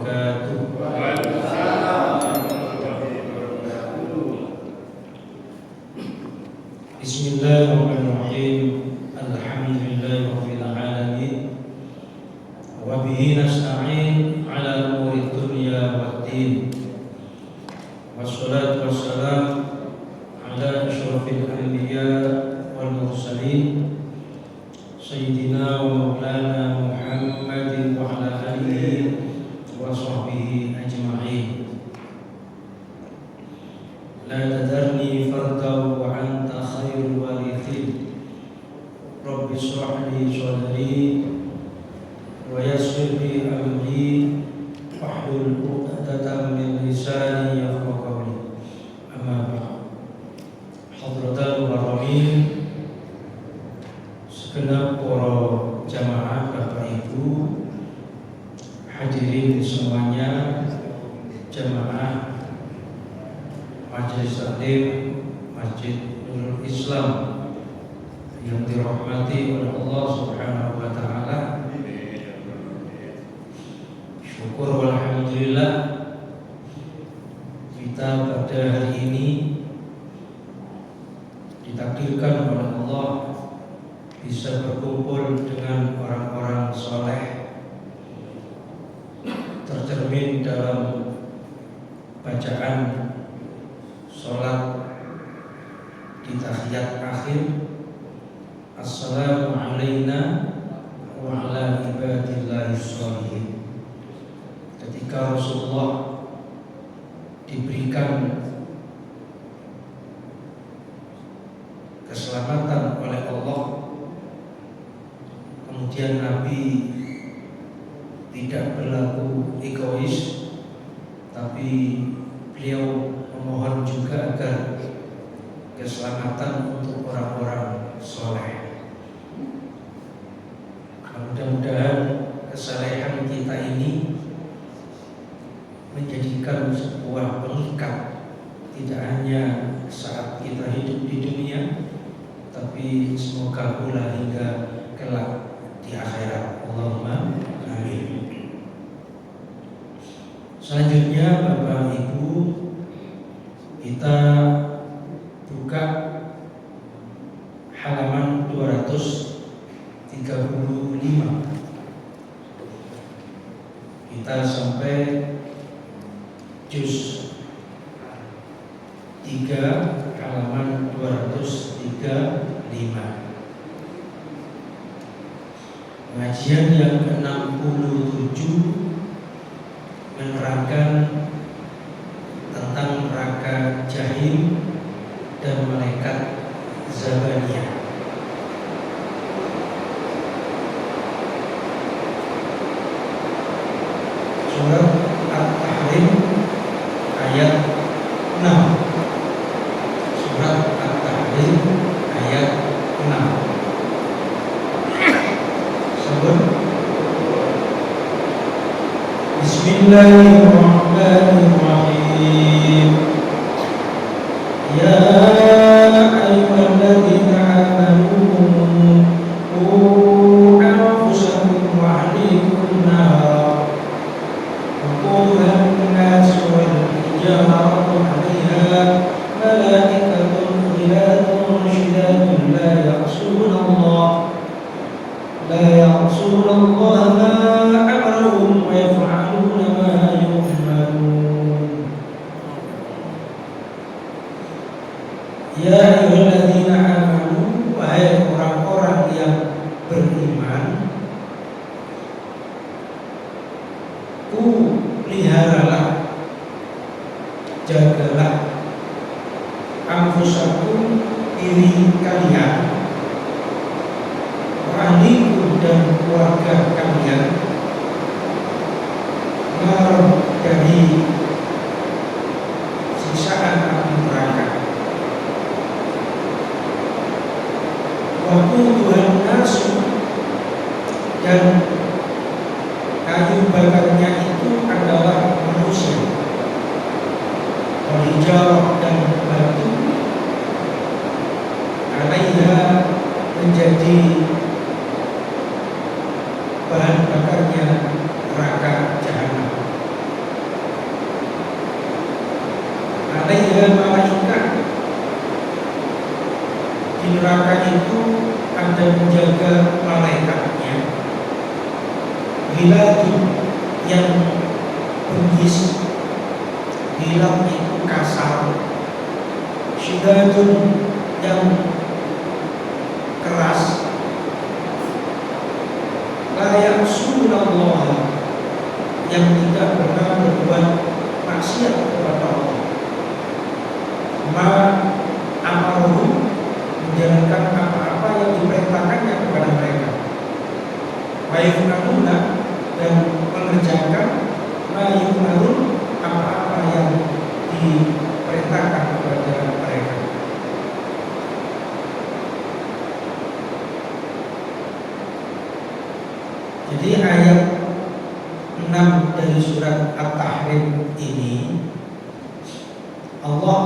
wabarakatuh. Bismillahirrahmanirrahim. Alhamdulillahirabbil alamin. Wa bihi nasta'in ala umuri dunya waddin. Wassalatu wassalam ala asyrafil anbiya wal mursalin sayyidina wa maulana Muhammadin wa ala alihi wa sahbihi ajma'in. La tadarni fardan wa anta khairul warithin. Rabbi shrah li sadri wa yassir li amri wahlul 'uqdatam min lisani yafqahu qawli. Amma ba'd. Hadratul mukarramin, segenap para jamaah Bapak Ibu hadirin semuanya, jamaah Majelis Taklim Masjid Nurul Islam yang dirahmati oleh Allah Subhanahu wa taala. Syukur walhamdulillah, kita pada hari ini ditakdirkan oleh Allah bisa berkumpul dengan orang-orang soleh, tercermin dalam bacaan sholat di tahiyat akhir, assalamu alayna wa ala ibadillahi sholihin. Ketika Rasulullah diberikan keselamatan oleh Allah, kemudian Nabi tidak berlaku egois, tapi beliau memohon juga agar keselamatan untuk orang-orang soleh. Mudah-mudahan kesalehan kita ini menjadikan sebuah pengikat, tidak hanya saat kita hidup di dunia, tapi semoga pula hingga kelak di akhirat. Allahumma amin. Selanjutnya Bapak Ibu, kita buka halaman 235. Kita sampai juz 3 halaman 235. Pengajian yang ke-67 menerangkan tentang neraka jahim dan malaikat zabaniyah. Surat At-Tahrim ayat 6. Surat At-Tahrim ayat 6. Sebut Bismillahirrahmanirrahim. Ya ayyuhalladzina amanu qu anfusakum wa ahlikum nara waquduha an-nas wal hijaratu 'alayha malaikatun ghiladun shidadun la ya'suna Allah ma amarahum wa yaf'aluna ma yu'marun. Ya ayyuhalladzina amanu, wahai orang-orang yang beriman, peliharalah, jagalah anfusakum, diri kalian, ahlikum, dan keluarga kalian, dari sisaan api neraka. Waquduhan nasu, dan kayu bakarnya itu adalah manusia. Wal hijarah, dan batu. 'alaiha ada malaikat di neraka itu, ada menjaga malaikatnya. Hilatun yang berbisik, hilat itu kasar, syidadun yang keras, la ya'sunallaha yang tidak pernah berbuat maksiat kepada Allah, ma amaruhum menjalankan apa-apa yang diperintahkannya kepada mereka, wa yaf'aluna dan mengerjakan ma yu'marun apa-apa yang diperintahkan kepada mereka. Jadi ayat 6 dari surat At-Tahrim ini Allah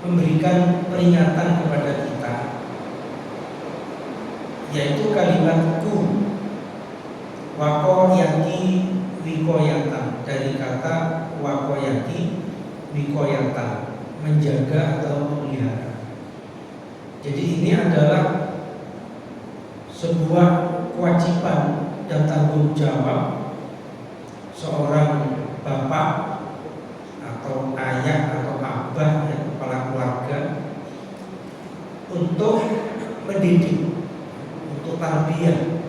memberikan peringatan kepada kita, yaitu kalimat ku, wakoyaki wikoyatan, dari kata wakoyaki wikoyatan, menjaga atau memelihara. Jadi ini adalah sebuah kewajiban dan tanggung jawab seorang bapak atau ayah atau abah, ya, kepala keluarga, untuk mendidik, untuk tarbiyah,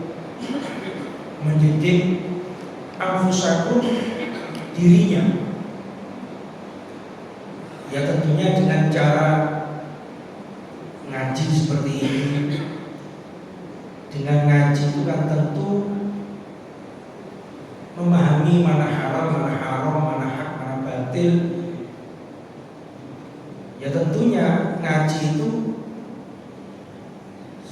mendidik anfusakum, dirinya, ya tentunya dengan cara ngaji seperti ini. Dengan ngaji itu kan tentu memahami mana halal, mana haram, mana hak, mana batil. Ya tentunya ngaji itu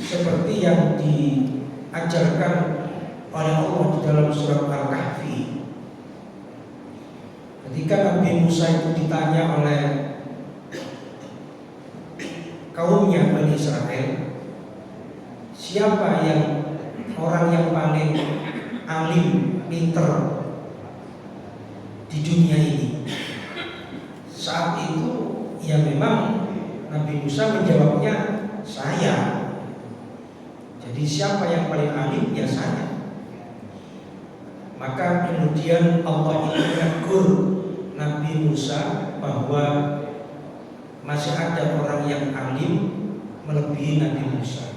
seperti yang diajarkan oleh Allah di dalam surat Al-Kahfi. Ketika Nabi Musa itu ditanya oleh kaumnya Bani Israel, siapa yang orang yang paling alim, pinter di dunia ini? Saat itu ya memang Nabi Musa menjawabnya, saya. Jadi siapa yang paling alim? Ya saya. Maka kemudian Allah ini menegur Nabi Musa bahwa masih ada orang yang alim melebihi Nabi Musa.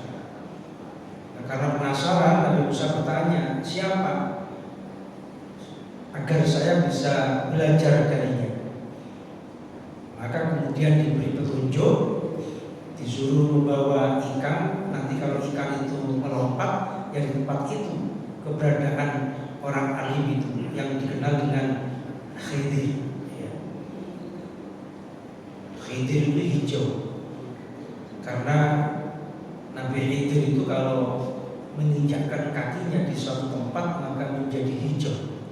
Karena penasaran, Nabi Musa bertanya, siapa, agar saya bisa belajar darinya. Maka kemudian diberi petunjuk, disuruh membawa ikan. Nanti kalau ikan itu melompat, ya di tempat itu keberadaan orang alim itu yang dikenal dengan Khidir. Khidir itu hijau, karena Nabi Khidir itu kalau menginjakkan kakinya di suatu tempat maka menjadi hijau,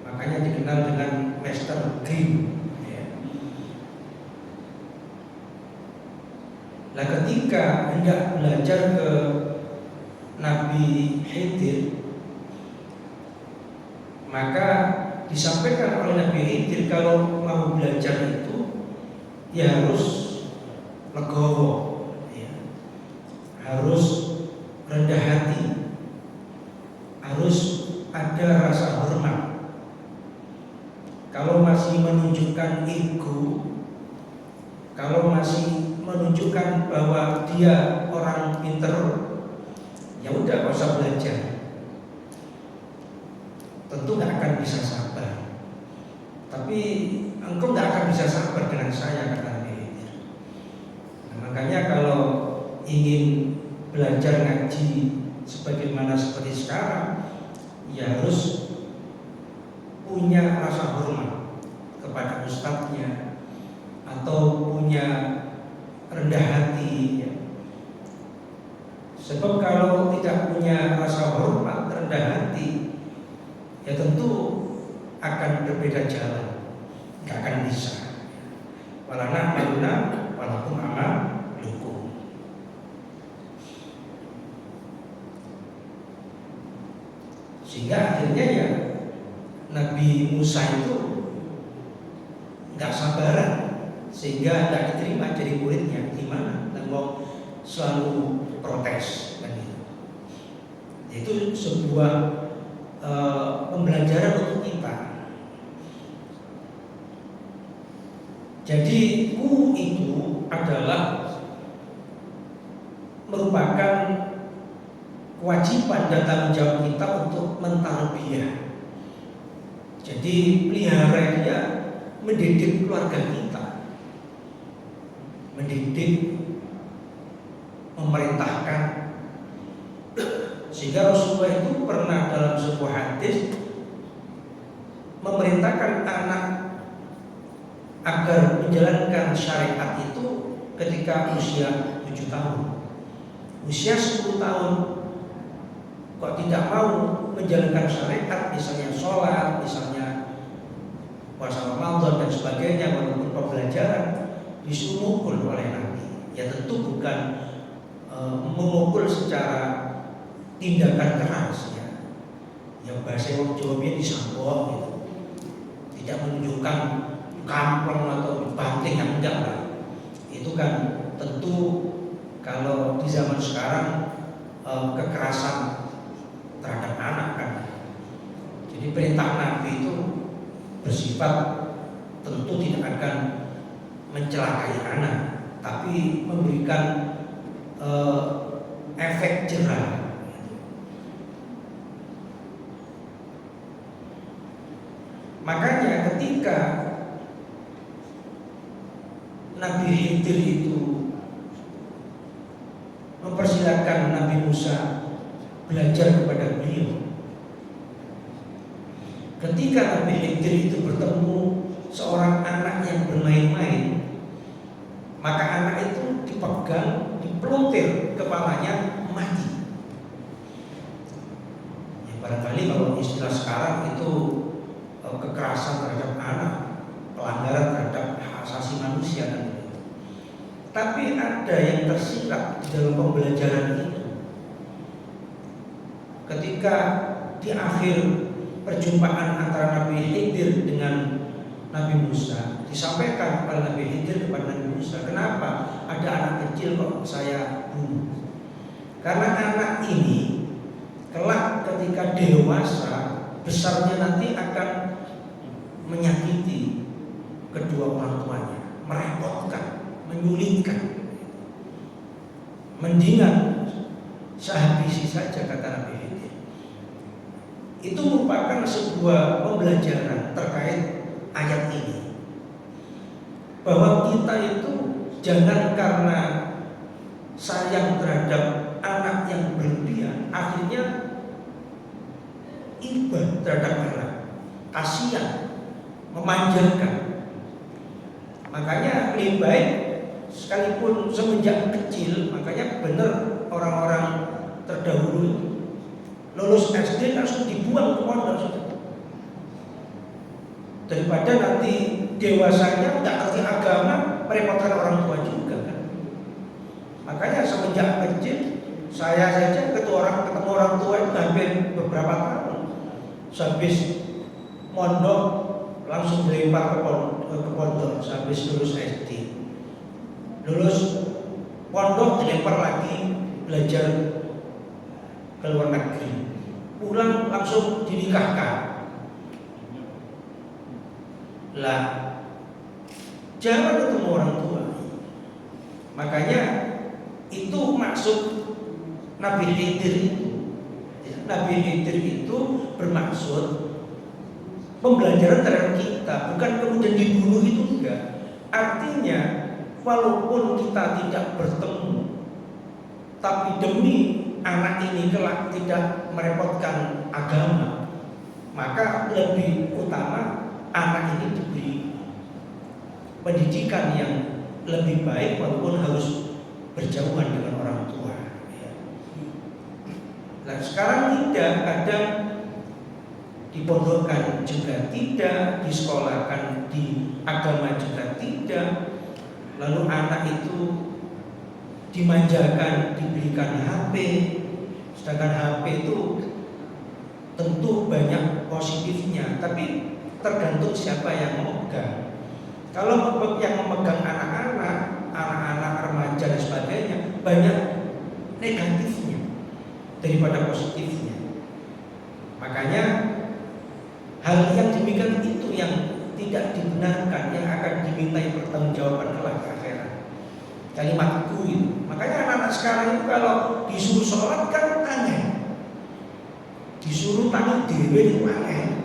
makanya dikenal dengan Master Green. Nah, ketika hendak belajar ke Nabi Khidir, maka disampaikan oleh Nabi Khidir kalau mau belajar itu ya harus legowo, harus rendah hati, harus ada rasa hormat. Kalau masih menunjukkan ego, kalau masih menunjukkan bahwa dia orang pinter, ya udah gak usah belajar. Tentu gak akan bisa sabar. Tapi engkau gak akan bisa sabar dengan saya, kata Nabi. Nah, makanya kalau ingin belajar ngaji sebagaimana seperti sekarang, ya harus punya rasa hormat kepada ustadznya, atau punya rendah hati, ya. Sebab kalau tidak punya rasa hormat, rendah hati, ya tentu akan berbeda jalan, gak akan bisa. Walana maluna walakum amal lukum. Sehingga akhirnya ya Nabi Musa itu gak sabaran sehingga tidak diterima jadi muridnya. Gimana? Dan mau selalu protes kan gitu. Itu sebuah pembelajaran untuk kita. Jadi ku itu adalah merupakan kewajiban dan tanggung jawab kita untuk mentarbiyah. Jadi pelihara dia mendidik keluarga kita, mendidik, memerintahkan. Sehingga Rasulullah itu pernah dalam sebuah hadis memerintahkan anak agar menjalankan syariat itu ketika usia 7 tahun. Usia 10 tahun kok tidak mau menjalankan syariat, misalnya sholat, misalnya puasa Ramadan dan sebagainya, walaupun pembelajaran, disuruh mukul oleh Nabi. Ya tentu bukan memukul secara tindakan keras ya. Yang bahasa Jawa disambok gitu. Tidak menunjukkan kampleng atau banting yang enggak lah. Itu kan tentu kalau di zaman sekarang kekerasan terhadap anak kan. Jadi perintah Nabi itu bersifat tentu tidak akan mencelakai anak, tapi memberikan efek jerah. Makanya ketika Nabi Khidir itu mempersilakan Nabi Musa belajar kepada beliau, ketika Nabi Khidir itu bertemu seorang anak yang bermain-main, maka anak itu dipegang, dipelontir kepalanya, mati. Ya, barangkali kalau istilah sekarang itu kekerasan terhadap anak, pelanggaran terhadap hak asasi manusia kan. Tapi ada yang tersirat di dalam pembelajaran itu. Ketika di akhir perjumpaan antara Nabi Khidir dengan Nabi Musa, disampaikan oleh Nabi Khidir kepada Nabi Musa, kenapa ada anak kecil kok saya bunuh? Karena anak ini kelak ketika dewasa besarnya nanti akan menyakiti kedua orang tuanya, merepotkan, menyulitkan. Mendingan sehabisi saja, kata Nabi Khidir. Itu merupakan sebuah pembelajaran terkait ayat ini, bahwa kita itu jangan karena sayang terhadap anak yang berlebihan akhirnya iba terhadap anak, kasihan, memanjakan. Makanya lebih baik sekalipun semenjak kecil, makanya benar orang-orang terdahulu lulus SD langsung dibuang ke pondok, daripada nanti dewasanya nggak ngerti agama, merepotkan orang tua juga kan. Makanya semenjak kecil saya saja ketemu orang tua itu hampir beberapa tahun. Sehabis mondok langsung dilempar ke pondok, sehabis lulus SD. Lulus pondok dilempar lagi belajar ke luar negeri. Pulang langsung dinikahkan. Lah, jangan ketemu orang tua. Makanya itu maksud Nabi Khidir itu. Nabi Khidir itu bermaksud pembelajaran terhadap kita, bukan kemudian dibunuh, itu enggak. Artinya walaupun kita tidak bertemu, tapi demi anak ini kelak tidak merepotkan agama, maka lebih utama anak ini diberi pendidikan yang lebih baik walaupun harus berjauhan dengan orang tua. Nah sekarang tidak, kadang dipondokkan juga tidak, disekolahkan di agama juga tidak. Lalu anak itu dimanjakan, diberikan HP, sedangkan HP itu tentu banyak positifnya, tapi tergantung siapa yang memegang. Kalau yang memegang anak-anak remaja dan sebagainya, banyak negatifnya daripada positifnya. Makanya hal yang demikian itu yang tidak dibenarkan, yang akan dimintai pertanggungjawaban kelak di akhirat. Kalimat itu. Makanya anak-anak sekarang itu kalau disuruh sholat kan aneh, disuruh tangi dewe itu aneh.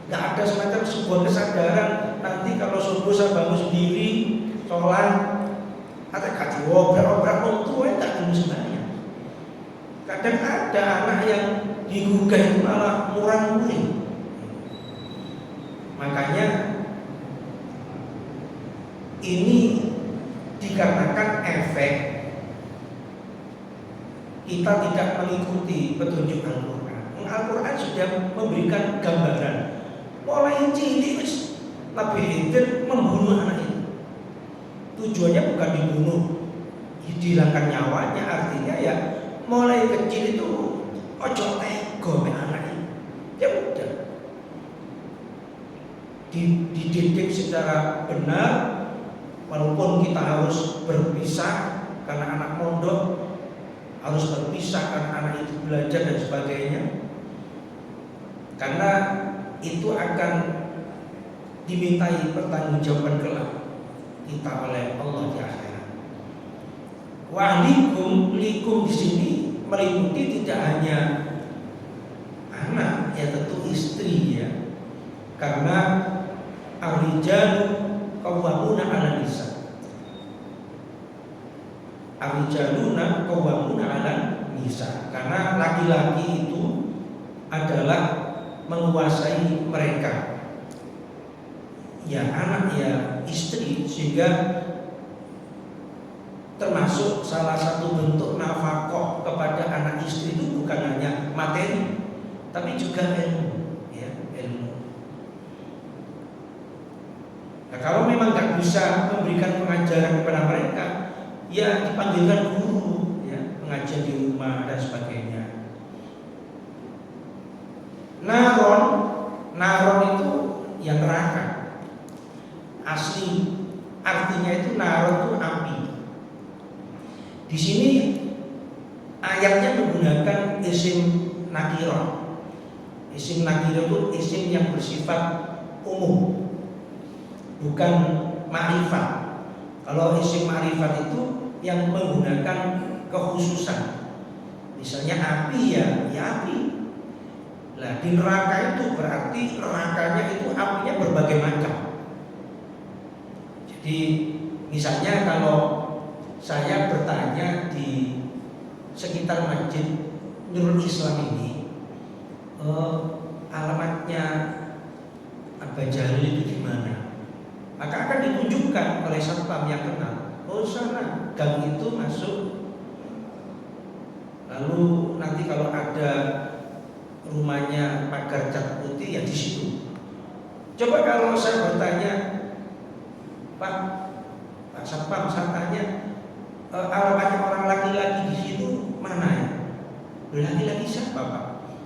Nggak ada semacam sebuah kesadaran nanti kalau subuh saya bangun sendiri sholat atau kaji obrak-obrak untuk tak dulu sebenarnya. Kadang ada anak yang digugah itu malah murang-muring. Makanya ini dikarenakan efek kita tidak mengikuti petunjuk Al-Quran. Al-Quran sudah memberikan gambaran. Mulai cilik Nabi Khidir membunuh anak itu. Tujuannya bukan dibunuh, dihilangkan nyawanya. Artinya ya mulai kecil itu ojo tega me anak itu. Ya udah, dididik secara benar, walaupun kita harus berpisah karena anak mondok, harus berpisah karena anak itu belajar dan sebagainya, karena itu akan dimintai pertanggungjawaban kelak kita oleh Allah di akhirat. Walikum likum di sini meliputi tidak hanya anak, ya tentu istri ya, karena ar-rijalu qawwamuna 'alan nisa. Ar-rijaluna qawwamuna 'alan nisa, karena laki-laki itu adalah menguasai mereka, ya anak ya istri, sehingga termasuk salah satu bentuk nafkah kepada anak istri itu bukan hanya materi, tapi juga ilmu, ya ilmu. Nah, kalau memang nggak bisa memberikan pengajaran kepada mereka, ya dipanggilkan guru, ya mengajar di rumah dan sebagainya. Naron itu yang neraka. Asli artinya itu naron itu api. Di sini ayatnya menggunakan isim nakirah. Isim nakirah itu isim yang bersifat umum, bukan ma'rifat. Kalau isim ma'rifat itu yang menggunakan kekhususan. Misalnya api ya api. Nah, di neraka itu berarti nerakanya itu apinya berbagai macam. Jadi misalnya kalau saya bertanya di sekitar Masjid Nurul Islam ini, alamatnya Abah Jalil itu di mana? Maka akan ditunjukkan oleh satpam yang kenal. Oh sana, gang itu masuk. Lalu nanti kalau ada rumahnya pagar cat putih ya di situ. Coba kalau saya bertanya, Pak Satpam, saya tanya alamatnya orang laki-laki di situ mana ya? Laki-laki siapa Pak?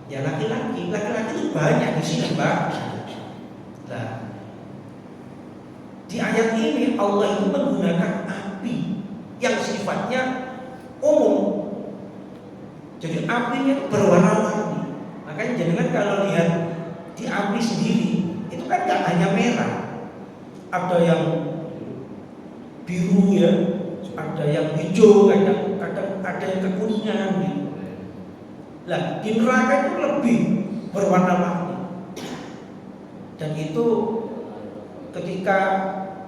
Ya laki-laki itu banyak di sini Pak. Nah, di ayat ini Allah itu menggunakan api yang sifatnya umum. Jadi apinya berwarna-warni. Makanya jangan kalau lihat di api sendiri itu kan gak hanya merah, ada yang biru ya, ada yang hijau, kadang ada yang kekuningan gitu. Lah di neraka itu lebih berwarna-warni. Dan itu ketika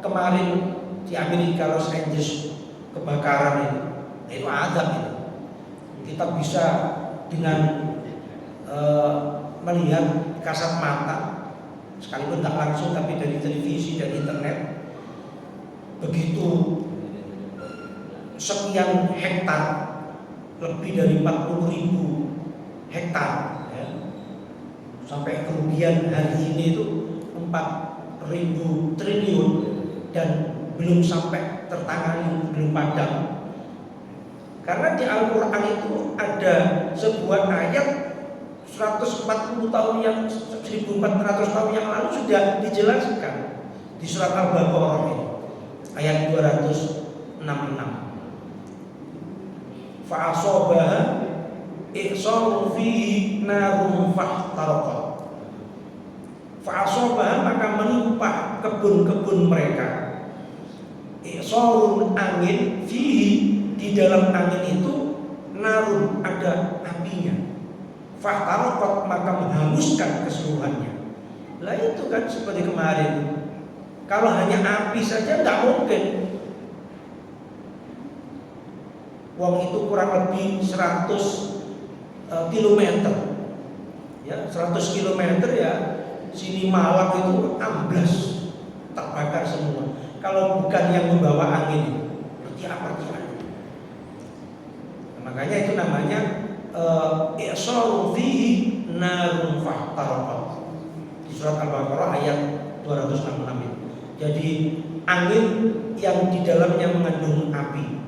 kemarin di Amerika Los Angeles kebakaran itu azab itu. Kita bisa dengan melihat kasat mata, sekalipun tak langsung tapi dari televisi dan internet, begitu sekian hektar, lebih dari 40.000 hektar ya, sampai kerugian hari ini itu 4.000 triliun dan belum sampai tertangani, belum padam. Karena di Al-Quran itu ada sebuah ayat 140 tahun yang 1400 tahun yang lalu sudah dijelaskan di surat Al-Baqarah ini, ayat 266. Fa'asobaha i'sarun fihi narun fahtaraqat. Fa'asobaha, maka menimpa kebun-kebun mereka. I'sarun, angin, fihi, di dalam angin itu narun, ada apinya. Fahtaraqat, maka menghanguskan keseluruhannya. Lah itu kan seperti kemarin. Kalau hanya api saja nggak mungkin. Wong itu kurang lebih 100 kilometer. Ya, 100 kilometer ya, sini Malang itu amblas, terbakar semua. Kalau bukan yang membawa angin, berarti apa? Makanya itu namanya i'sarun fihi narun fahtaraqat. Di surat Al-Baqarah ayat 266 itu. Jadi angin yang di dalamnya mengandung api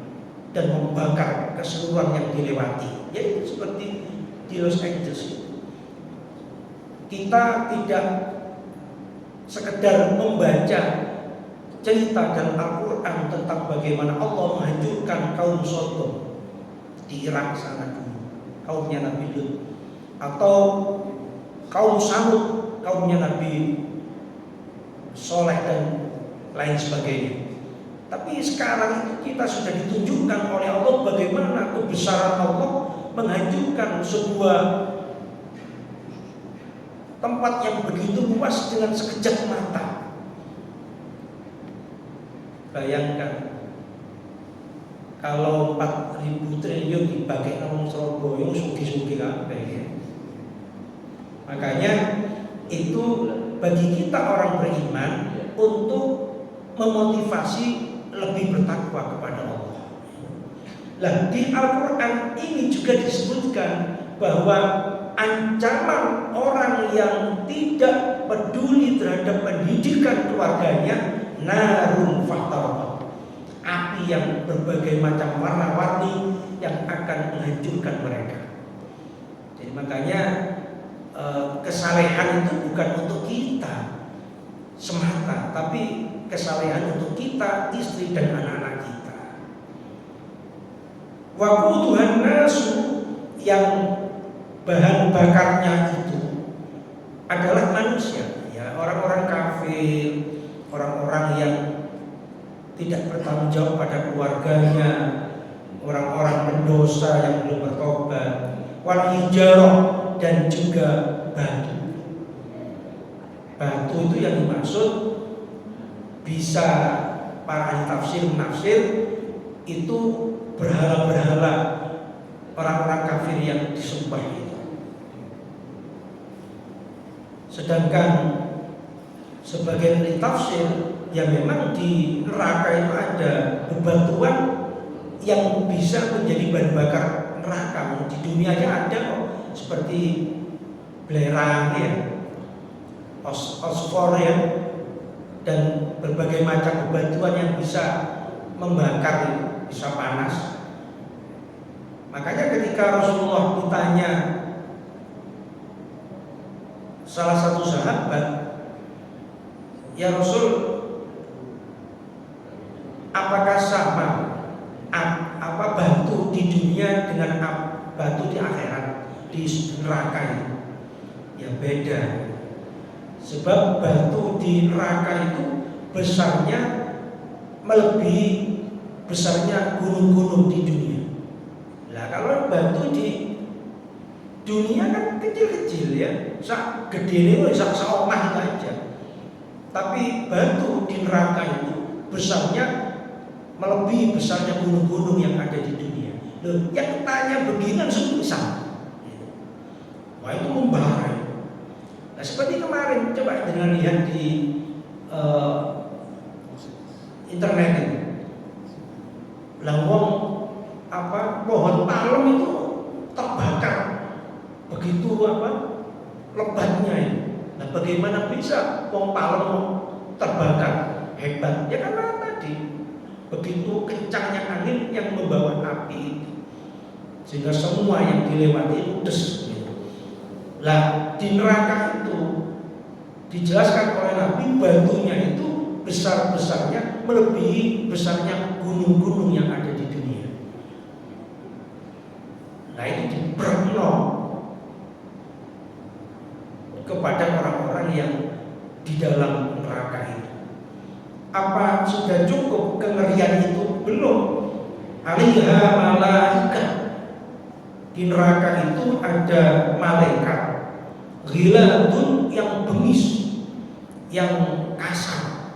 dan membakar keseluruhan yang dilewati. Jadi seperti di Los Angeles. Kita tidak sekedar membaca cerita dalam Al-Quran tentang bagaimana Allah menghancurkan kaum Sodom di Irak sana dulu, kaumnya Nabi Lut, atau kaum Samud, kaumnya Nabi Soleh dan lain sebagainya. Tapi sekarang itu kita sudah ditunjukkan oleh Allah bagaimana kebesaran Allah menghancurkan sebuah tempat yang begitu luas dengan sekejap mata. Bayangkan kalau 4.000 triliun dibagi nang Surabaya, sugi-sugi kabeh ya. Makanya itu bagi kita orang beriman untuk memotivasi lebih bertakwa kepada Allah. Lah di Al-Quran ini juga disebutkan bahwa ancaman orang yang tidak peduli terhadap pendidikan keluarganya narun fahtaraqat, api yang berbagai macam warna-warni yang akan menghancurkan mereka. Jadi makanya kesalehan itu bukan untuk kita semata, tapi kesalehan untuk kita, istri dan anak-anak kita. Waquduhan nasu, yang bahan bakarnya itu adalah manusia, ya, orang-orang kafir, orang-orang yang tidak bertanggung jawab pada keluarganya, orang-orang pendosa yang belum bertobat, wal hijarah, dan juga batu. Batu itu yang dimaksud bisa para ahli tafsir menafsir itu berhala-berhala orang-orang kafir yang disumpah itu. Sedangkan sebagian ahli tafsir ya memang di neraka itu ada bebatuan yang bisa menjadi bahan bakar neraka. Di dunia aja ada kok, seperti belerang ya, fosfor ya, dan berbagai macam bebatuan yang bisa membakar, bisa panas. Makanya ketika Rasulullah ditanya salah satu sahabat, ya Rasul, apakah sama apa batu di dunia dengan batu di akhirat, di neraka ini? Ya beda. Sebab batu di neraka itu besarnya melebihi besarnya gunung-gunung di dunia. Nah kalau batu di dunia kan kecil-kecil ya, sak gede ini sak omah itu aja. Tapi batu di neraka itu besarnya melebihi besarnya gunung-gunung yang ada di dunia. Loh, yang tanya begini langsung bisa. Wah itu membara. Nah seperti kemarin, coba dengan lihat di internet ini, pohon palem itu terbakar begitu lebatnya ini. Nah bagaimana bisa pohon palem terbakar hebat? Ya karena tadi begitu kencangnya angin yang membawa api itu, sehingga semua yang dilewati ludes. Lah di neraka itu dijelaskan oleh Nabi, batunya itu besar-besarnya melebihi besarnya gunung-gunung yang ada di dunia. Nah itu diberno kepada orang-orang yang di dalam neraka itu. Apa sudah cukup kengerian itu? Belum. Alaiha malaikat. Di neraka itu ada malaikat ghiladun yang bengis, yang kasar,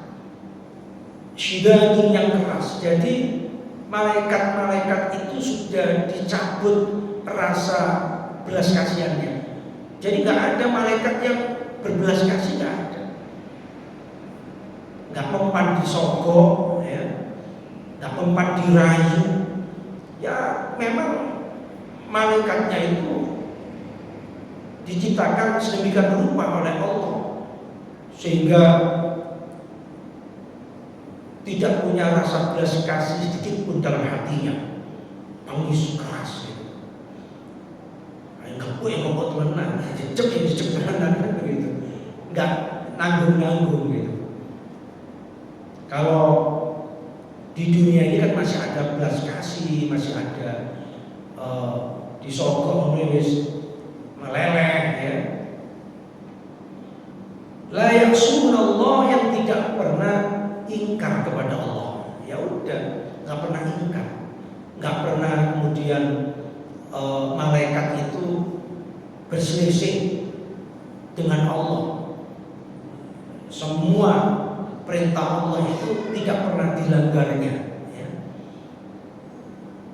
syidadun yang keras. Jadi malaikat-malaikat itu sudah dicabut rasa belas kasihannya. Jadi nggak ada malaikat yang berbelas kasih, nggak ada. Nggak mempan disogok, ya, nggak mempan dirayu. Ya memang malaikatnya itu diciptakan sedemikian rupa oleh Allah sehingga tidak punya rasa belas kasih sedikit pun dalam hatinya. Tangis keras gitu. Enggak boleh ngomong temenan, jejak temenan begitu. Enggak nanggung-nanggung gitu. Kalau di dunia ini kan masih ada belas kasih, masih ada disogok nulis meleleh, ya. La ya'sunallah, yang tidak pernah ingkar kepada Allah. Ya udah, nggak pernah ingkar, nggak pernah kemudian malaikat itu berselisih dengan Allah. Semua perintah Allah itu tidak pernah dilanggarnya, ya.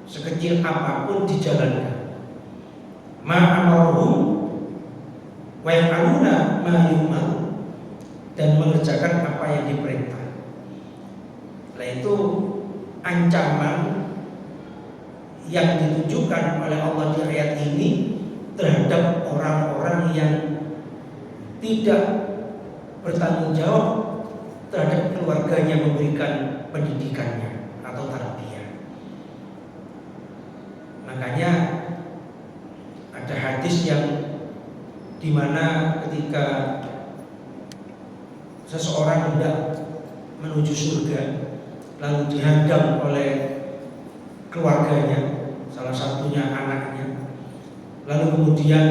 Sekecil apapun dijalankan. Ma'amaruhum wa yaf'aluna ma yu'maru, dan mengerjakan apa yang diperintah. Nah itu ancaman yang ditujukan oleh Allah di ayat ini terhadap orang-orang yang tidak bertanggung jawab terhadap keluarganya memberikan pendidikannya atau tarbiyah. Makanya ada hadis yang dimana ketika seseorang hendak menuju surga lalu dihadang oleh keluarganya, salah satunya anaknya, lalu kemudian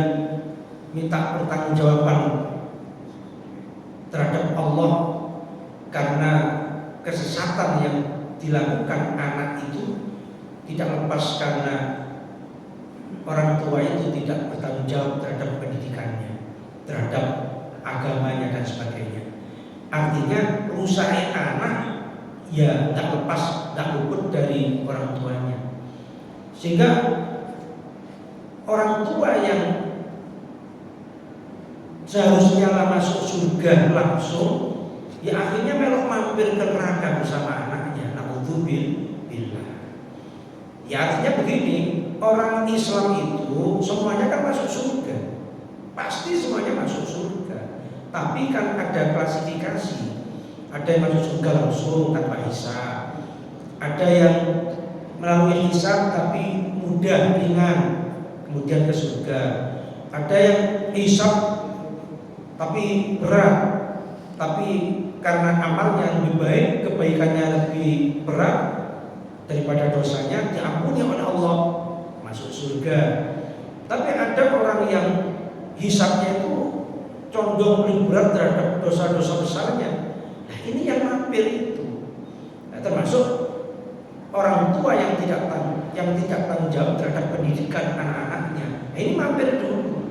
minta pertanggungjawaban terhadap Allah karena kesesatan yang dilakukan anak itu, tidak lepas karena orang tua itu tidak bertanggung jawab terhadap pendidikannya, terhadap agamanya dan sebagainya. Artinya rusaknya anak ya nggak lepas, nggak luput dari orang tuanya. Sehingga orang tua yang seharusnya lah masuk surga langsung, ya akhirnya melok mampir ke neraka bersama anaknya. Na'udzubillah. Ya artinya begini, orang Islam itu semuanya kan masuk surga, pasti semuanya masuk surga. Tapi kan ada klasifikasi, ada yang masuk surga langsung tanpa hisab, ada yang melalui hisab tapi mudah ringan kemudian ke surga, ada yang hisab tapi berat, tapi karena amalnya lebih baik, kebaikannya lebih berat daripada dosanya, diampuni oleh Allah, masuk surga. Tapi ada orang yang hisabnya itu condong lebih berat terhadap dosa-dosa besarnya. Nah ini yang mampir itu. Nah, termasuk orang tua yang tidak tanggung jawab terhadap pendidikan anak-anaknya. Nah, ini mampir dulu.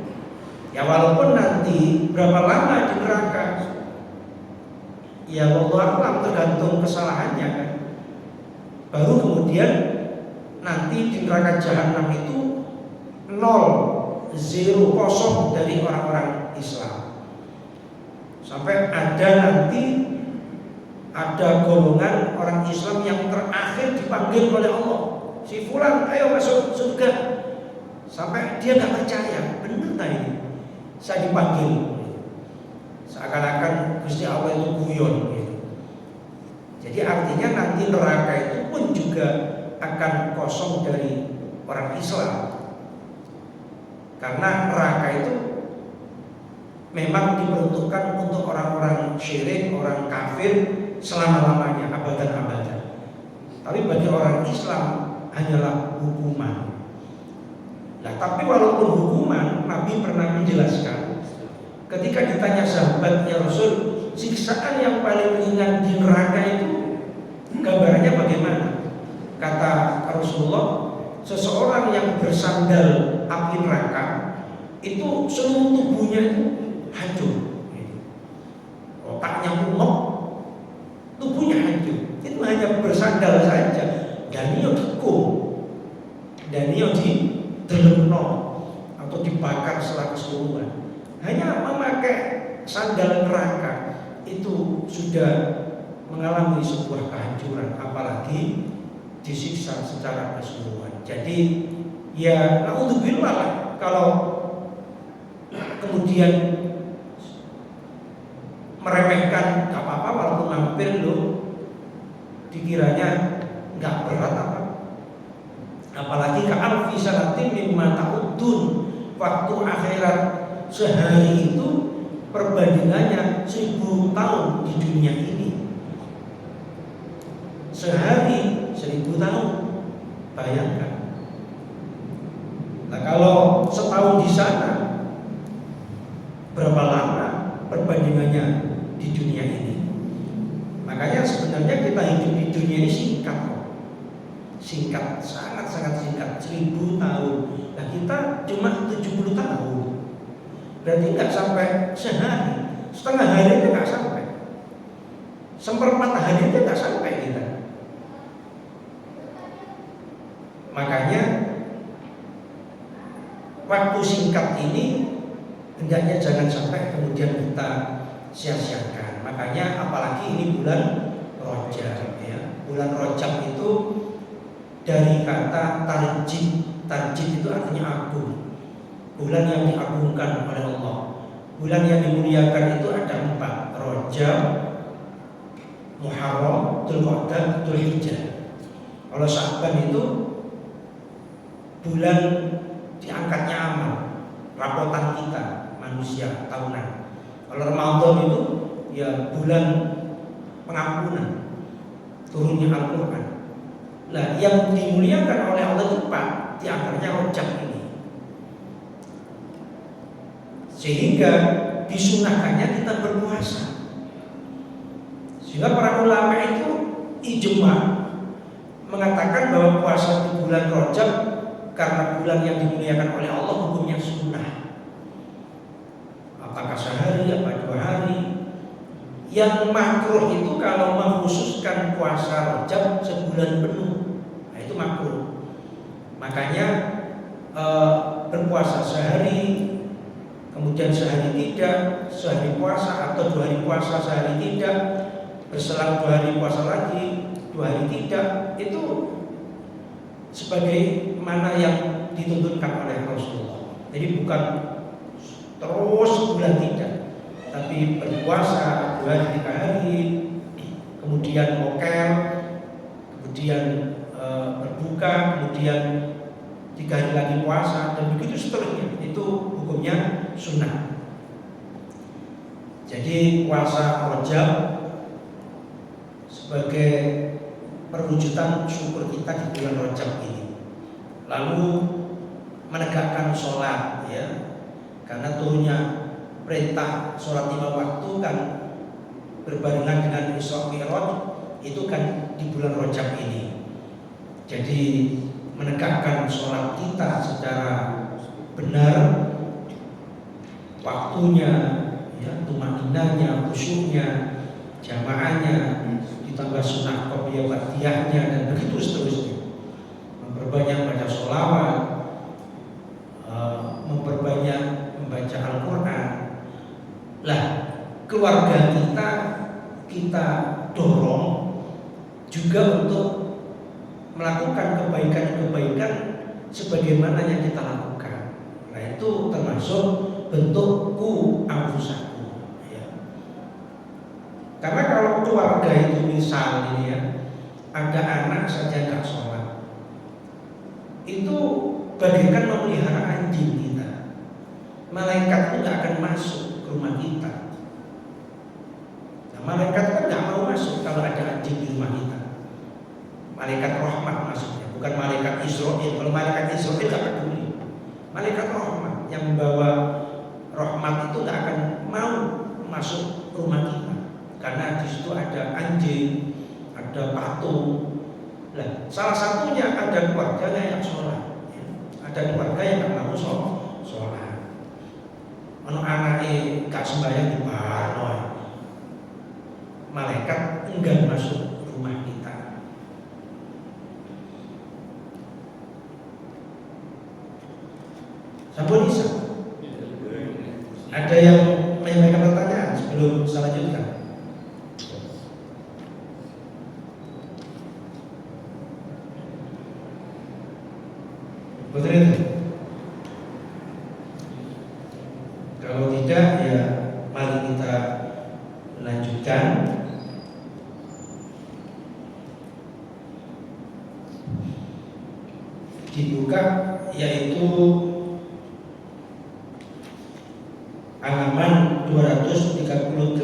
Ya walaupun nanti berapa lama di neraka, ya wallahu a'lam, tergantung kesalahannya kan. Baru kemudian nanti di neraka jahanam itu 0, 0, kosong dari orang-orang Islam. Sampai ada nanti ada golongan orang Islam yang terakhir dipanggil oleh Allah, si fulan ayo masuk surga. Sampai dia nggak percaya, bener tak ini saya dipanggil, seakan-akan Gusti Allah itu guyon gitu. Jadi artinya nanti neraka itu pun juga akan kosong dari orang Islam, karena neraka itu memang diperuntukkan untuk orang-orang syirik, orang kafir, selama-lamanya, abadan-abadan. Tapi bagi orang Islam hanyalah hukuman. Nah, tapi walaupun hukuman, Nabi pernah menjelaskan ketika ditanya sahabat, ya Rasul, siksaan yang paling ringan di neraka itu gambarannya bagaimana? Kata Rasulullah, seseorang yang bersandal api neraka itu seluruh tubuhnya itu hancur, otaknya umok, tubuhnya hancur. Itu hanya bersandal saja. Dan dia dikum, dan dia didelekno atau dibakar secara keseluruhan. Hanya memakai sandal neraka itu sudah mengalami sebuah kehancuran, apalagi disiksa secara keseluruhan. Jadi ya naudzubillah lah kalau kemudian meremehkan, gak apa-apa walaupun mampir loh, dikiranya gak berat apa. Apalagi ka'alfi sanatin mimma ta'udun, waktu akhirat sehari itu perbandingannya 1000 tahun di dunia ini. Sehari 1000 tahun, bayangkan. Nah, kalau setahun di sana, berapa lama perbandingannya di dunia ini? Makanya sebenarnya kita hidup di dunia ini singkat, singkat, sangat-sangat singkat, 1000 tahun. Nah, kita cuma 70 tahun. Berarti nggak sampai sehari, setengah hari itu nggak sampai, seperempat hari itu nggak sampai kita. Makanya waktu singkat ini hendaknya jangan sampai kemudian kita sia-siakan. Makanya apalagi ini bulan Rajab ya. Bulan Rajab itu dari kata tarjib. Tarjib itu artinya agung. Bulan yang diagungkan oleh Allah. Bulan yang dimuliakan itu ada 4: Rajab, Muharram, Dzulqa'dah, Dzulhijjah. Kalau Sya'ban itu bulan diangkatnya amal, rapotan kita manusia tahunan. Kalau Ramadan itu ya bulan pengampunan, turunnya Al-Quran. Nah, yang dimuliakan oleh Allah itu 4, diantaranya Rajab ini. Sehingga disunahkannya kita berpuasa. Sehingga para ulama itu ijma mengatakan bahwa puasa di bulan Rajab karena bulan yang dimuliakan oleh Allah hukumnya sunnah. Apakah sehari, apa 2 hari? Yang makruh itu kalau mengkhususkan puasa Rajab sebulan penuh, nah itu makruh. Makanya berpuasa sehari, kemudian sehari tidak, sehari puasa atau 2 hari puasa sehari tidak, berselang 2 hari puasa lagi, 2 hari tidak, itu sebagai mana yang dituntutkan oleh Rasulullah. Jadi bukan terus bulan tidak, tapi berpuasa 2 hari 3 hari, kemudian mokel, kemudian berbuka, kemudian 3 hari lagi puasa, dan begitu seterusnya. Itu hukumnya sunnah. Jadi puasa Rajab sebagai perwujudan syukur kita di bulan Rajab ini. Lalu menegakkan sholat ya, karena turunnya perintah sholat 5 waktu kan berbarengan dengan Isra Mi'raj, itu kan di bulan Rajab ini. Jadi menegakkan sholat kita secara benar, waktunya ya, tumaninahnya, khusyuknya, jamaahnya, ditambah sunnah qobliyah ba'diyahnya, dan begitu seterusnya. Memperbanyak baca sholawat, memperbanyak membaca Al-Quran. Lah, keluarga kita dorong juga untuk melakukan kebaikan-kebaikan sebagaimana yang kita lakukan. Nah, itu termasuk bentuk ku anfusakum ya. Karena kalau keluarga itu misal ini ya, ada anak saja gak sholat, itu bagaikan memelihara anjing kita. Malaikat itu gak akan masuk ke rumah kita. Nah, malaikat kan gak mau masuk masuk kalau ada anjing di rumah kita. Malaikat rahmat maksudnya, bukan malaikat Israel. Kalau malaikat Israel tidak peduli. Malaikat rahmat yang membawa rahmat itu tidak akan mau masuk rumah kita, karena di situ ada anjing, ada patung. Nah, salah satunya ada keluarganya yang sholat, ada keluarga yang tidak mau sholat. Anaknya gak sembahyang di mana, malaikat enggan masuk rumah kita. Sampun bisa. Ada yang menyampaikan pertanyaan sebelum saya lanjutkan? Betul itu? Kalau tidak ya mari kita lanjutkan. Dibuka yaitu halaman 238.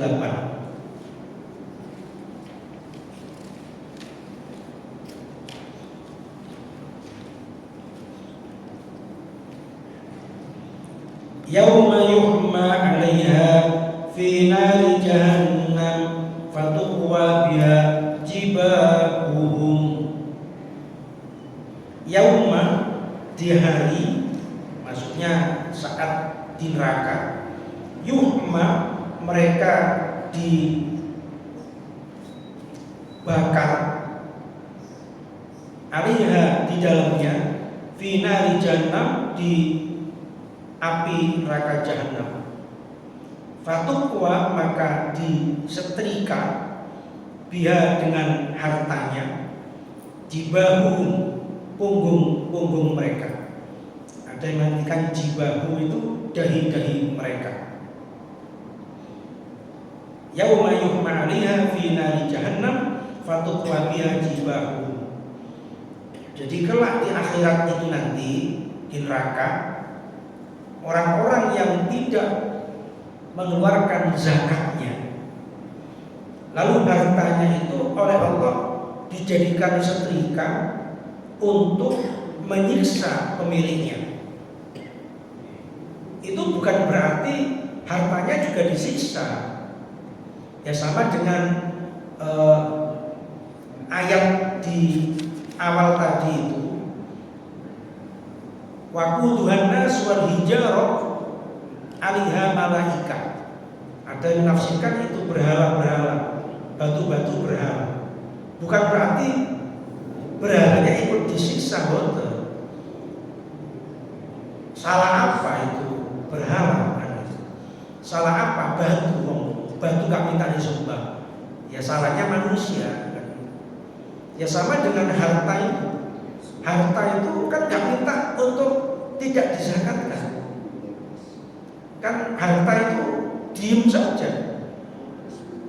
Yauma yuhma 'alaiha fi nari jahannam fatuqwa biha jibahuhum. Yauma, di hari, maksudnya saat di neraka. Yuhma, mereka dibakar, 'alaiha, di dalamnya, fi nari jahannam, di api neraka jahanam. Fatuqwa, maka disetrika, biha, dengan hartanya, jibahu, punggung mereka. Ada yang mengartikan jibahu itu dahi-dahi mereka. Yauma yuhma 'alaiha fi nari jahannam fatuqwa biha jibahu. Jadi kelak di akhirat itu nanti di neraka, orang-orang yang tidak mengeluarkan zakatnya, lalu hartanya itu oleh Allah dijadikan setrika untuk menyiksa pemiliknya. Itu bukan berarti hartanya juga disiksa. Ya sama dengan ayat di awal tadi itu. Waquduhan nas wal hijarah 'alaiha malaika. Ada yang menafsirkan itu berhala-berhala, batu-batu berhala. Bukan berarti berhalanya ikut disiksa, boten. Salah apa itu berhala? Salah apa batu? Batu gak minta disembah. Ya salahnya manusia. Ya sama dengan harta itu. Harta itu kan gak minta untuk tidak dizakatkan. Kan harta itu diem saja.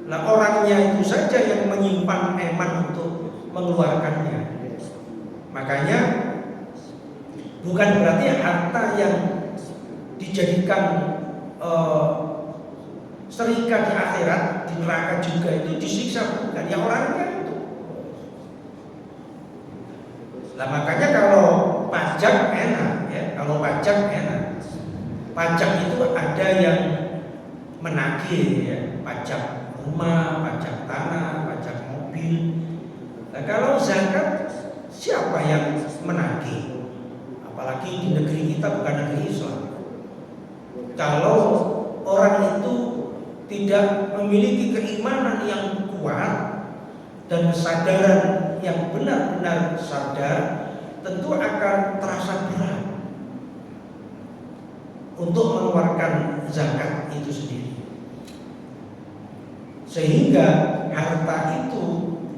Nah orangnya itu saja yang menyimpan eman untuk mengeluarkannya. Makanya bukan berarti harta yang dijadikan serika di akhirat, di neraka juga itu disiksa, bukan, ya orangnya itu. Nah makanya kalau pajak enak ya, kalau pajak enak. Pajak itu ada yang menagih ya, pajak rumah, pajak tanah, pajak mobil. Nah kalau zakat siapa yang menagih? Apalagi di negeri kita bukan negeri Islam. Kalau orang itu tidak memiliki keimanan yang kuat dan kesadaran yang benar-benar sadar, tentu akan terasa berat untuk mengeluarkan zakat itu sendiri. Sehingga harta itu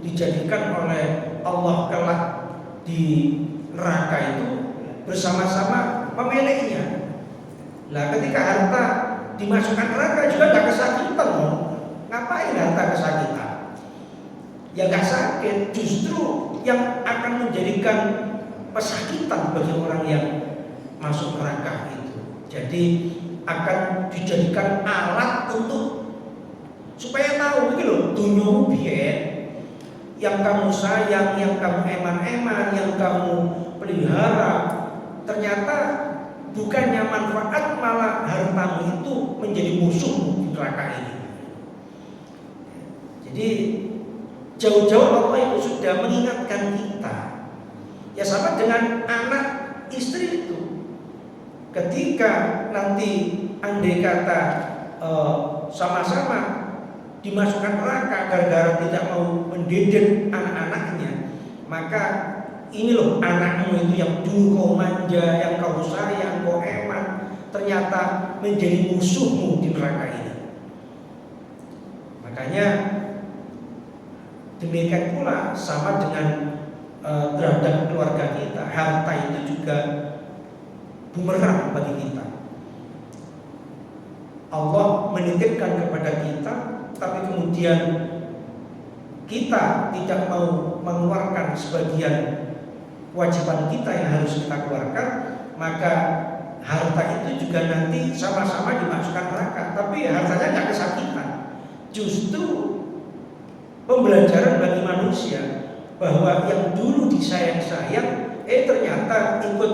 dijadikan oleh Allah kelak di neraka itu bersama-sama pemiliknya. Nah ketika harta dimasukkan neraka juga gak kesakitan loh. Ngapain harta kesakitan? Ya gak sakit, justru yang akan menjadikan pesakitan bagi orang yang masuk neraka itu. Jadi akan dijadikan alat untuk supaya tahu gitu loh, dunia biyen yang kamu sayang, yang kamu eman-eman, yang kamu pelihara, ternyata bukannya manfaat, malah hartamu itu menjadi musuhmu di neraka ini. Jadi jauh-jauh Allah itu sudah mengingatkan kita. Ya sama dengan anak istri itu. Ketika nanti andai kata sama-sama dimasukkan neraka gara-gara tidak mau mendidik anak-anaknya, maka ini loh anakmu itu yang dulu kau manja, yang kau sayang, kau eman, ternyata menjadi musuhmu di neraka ini. Makanya demikian pula sama dengan terhadap keluarga kita, harta itu juga bumerang bagi kita. Allah menitipkan kepada kita, tapi kemudian kita tidak mau mengeluarkan sebagian kewajiban kita yang harus kita keluarkan, maka harta itu juga nanti sama-sama dimasukkan neraka. Tapi hartanya nggak kesakitan, justru pembelajaran bagi manusia bahwa yang dulu disayang-sayang, ternyata ikut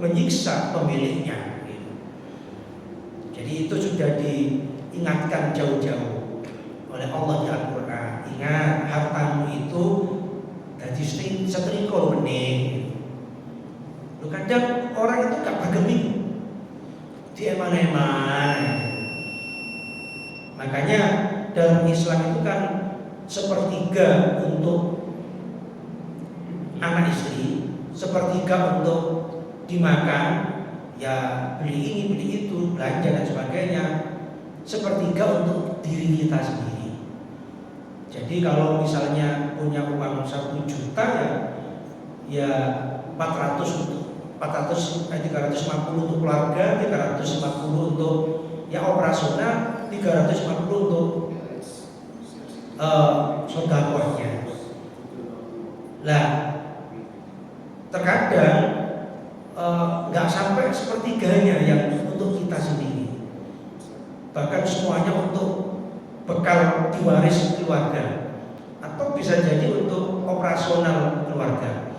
menyiksa pemiliknya. Jadi itu sudah diingatkan jauh-jauh oleh Allah di Al-Quran. Ingat, hartamu itu jadi setrika bening. Kadang orang itu gak bergeming, dia eman-eman. Makanya dalam Islam itu kan sepertiga untuk anak istri, sepertiga untuk dimakan, ya beli ini beli itu, belanja dan sebagainya, sepertiga untuk diri kita sendiri. Jadi kalau misalnya punya uang 1 juta, ya 350 untuk keluarga, 350 untuk ya operasional, 350 untuk sedekahnya. Lah terkadang nggak sampai sepertiganya yang untuk kita sendiri, bahkan semuanya untuk bekal diwaris keluarga, atau bisa jadi untuk operasional keluarga.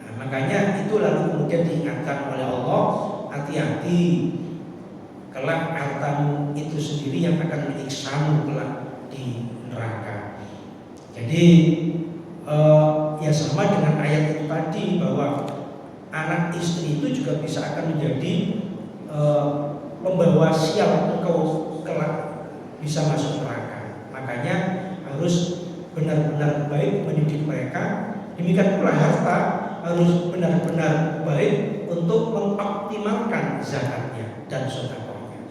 Nah, makanya itu lalu kemudian diingatkan oleh Allah, hati-hati, kelak hartamu itu sendiri yang akan menyiksamu kelak di neraka. Jadi ya sama dengan ayat itu tadi, bahwa anak istri itu juga bisa akan menjadi pembawa sial engkau kelak bisa masuk neraka. Makanya harus benar-benar baik mendidik mereka. Demikian pula harta harus benar-benar baik untuk mengoptimalkan zakatnya dan sedekahnya.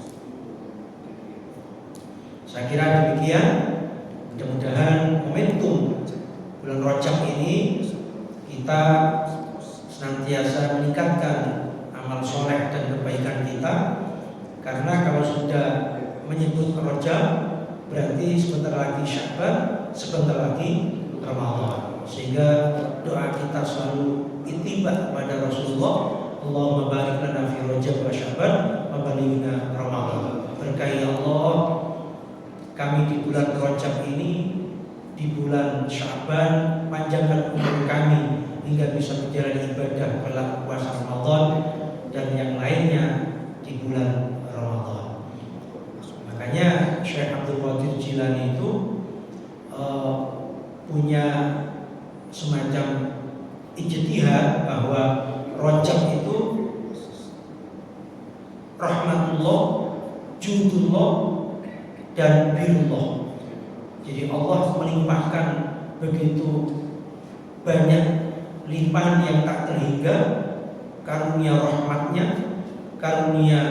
Saya kira demikian. Mudah-mudahan momentum bulan Rajab ini kita senantiasa meningkatkan amal soleh dan kebaikan kita, karena kalau sudah menyebut Rajab berarti sebentar lagi Sya'ban, sebentar lagi Ramadan, sehingga doa kita selalu ittiba pada Rasulullah, Allahumma barik lana fi Rajab wa Sya'ban wa balighna Ramadan. Berkahi Allah, kami di bulan Rajab ini, di bulan Sya'ban, panjangkan umur kami hingga bisa menjalani ibadah kelak puasa Ramadan dan yang lainnya di bulan Ramadan. Makanya Syekh Abdul Qadir Jilani itu punya semacam ijtihad bahwa Rajab itu rahmatullah, judullah, dan birullah. Jadi Allah melimpahkan begitu banyak limpahan yang tak terhingga, karunia rahmatnya, karunia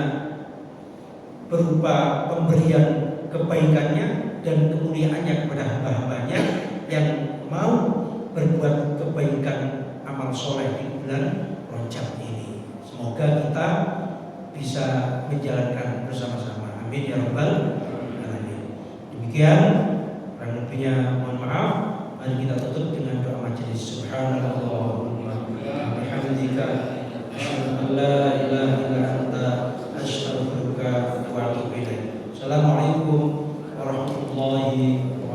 berupa pemberian kebaikannya dan kemuliaannya kepada hamba-hambanya yang mau berbuat kebaikan amal soleh di bulan Rajab ini. Semoga kita bisa menjalankan bersama-sama. Amin ya rabbal alamin. Demikian, kurang lebihnya mohon maaf. Mari kita tutup dengan doa majelis. Subhanallahumma bihamdika, asyhadu an la ilaha illa anta, astaghfiruka wa atubu ilaik. Assalamualaikum warahmatullahi wabarakatuh.